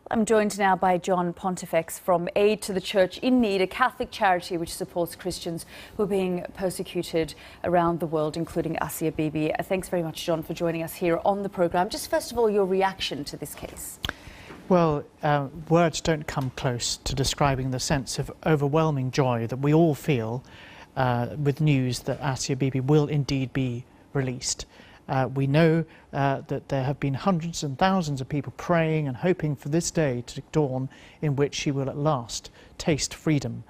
I'm joined now by John Pontifex from Aid to the Church in Need, a Catholic charity which supports Christians who are being persecuted around the world, including Asia Bibi. Thanks very much, John, for joining us here on the programme. Just first of all, your reaction to this case. Well, words don't come close to describing the sense of overwhelming joy that we all feel with news that Asia Bibi will indeed be released. We know that there have been hundreds and thousands of people praying and hoping for this day to dawn in which she will at last taste freedom.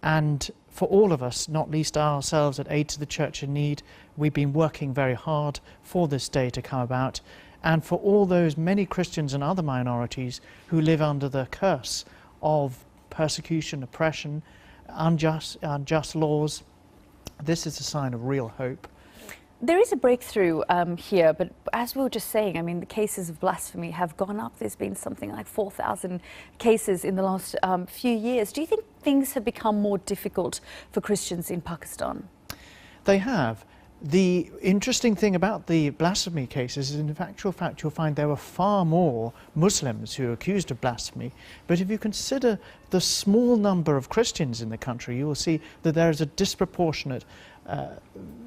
And for all of us, not least ourselves at Aid to the Church in Need, we've been working very hard for this day to come about, and for all those many Christians and other minorities who live under the curse of persecution, oppression, unjust laws. This is a sign of real hope. There is a breakthrough here, but as we were just saying, I mean, the cases of blasphemy have gone up. There's been something like 4,000 cases in the last few years. Do you think things have become more difficult for Christians in Pakistan? They have. The interesting thing about the blasphemy cases is, in actual fact, you'll find there were far more Muslims who are accused of blasphemy. But if you consider the small number of Christians in the country, you will see that there is a disproportionate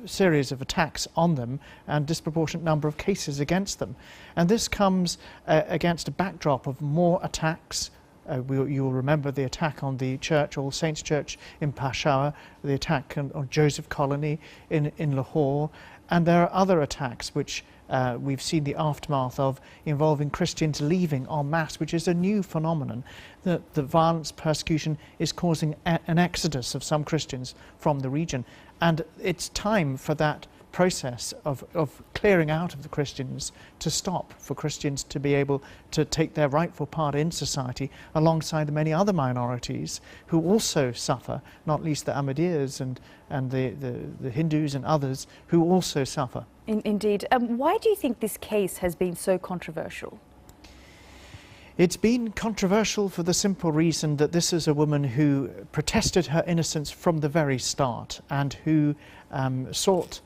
series of attacks on them and disproportionate number of cases against them. And this comes against a backdrop of more attacks. You'll remember the attack on the church, All Saints Church in Peshawar, the attack on Joseph Colony in Lahore, and there are other attacks which we've seen the aftermath of, involving Christians leaving en masse, which is a new phenomenon. The violence, persecution is causing an exodus of some Christians from the region, and it's time for that process of clearing out of the Christians to stop, for Christians to be able to take their rightful part in society alongside the many other minorities who also suffer, not least the Ahmadiyas and the Hindus and others who also suffer. Indeed. Why do you think this case has been so controversial? It's been controversial for the simple reason that this is a woman who protested her innocence from the very start and who sought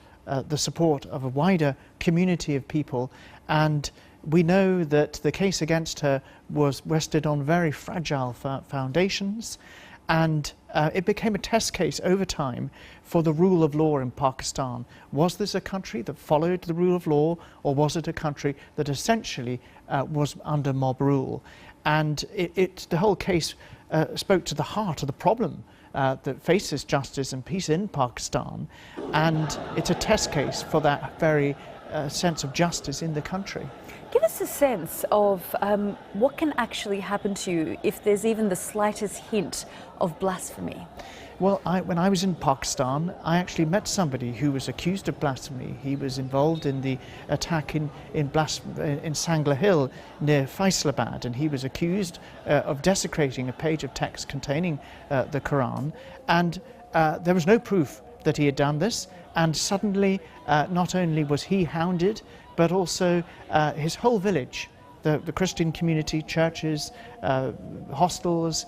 the support of a wider community of people, and we know that the case against her was rested on very fragile foundations, and it became a test case over time for the rule of law in Pakistan. Was this a country that followed the rule of law, or was it a country that essentially was under mob rule? And the whole case spoke to the heart of the problem that faces justice and peace in Pakistan, and it's a test case for that very sense of justice in the country. Give us a sense of what can actually happen to you if there's even the slightest hint of blasphemy. Well, when I was in Pakistan, I actually met somebody who was accused of blasphemy. He was involved in the attack in Sangla Hill near Faisalabad, and he was accused of desecrating a page of text containing the Quran, and there was no proof that he had done this, and suddenly not only was he hounded, but also his whole village. The Christian community, churches, hostels,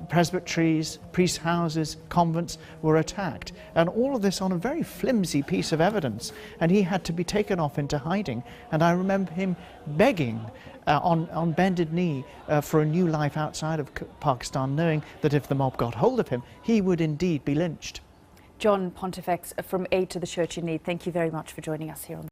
presbyteries, priest houses, convents were attacked. And all of this on a very flimsy piece of evidence. And he had to be taken off into hiding. And I remember him begging on bended knee for a new life outside of Pakistan, knowing that if the mob got hold of him, he would indeed be lynched. John Pontifex from Aid to the Church in Need, thank you very much for joining us here on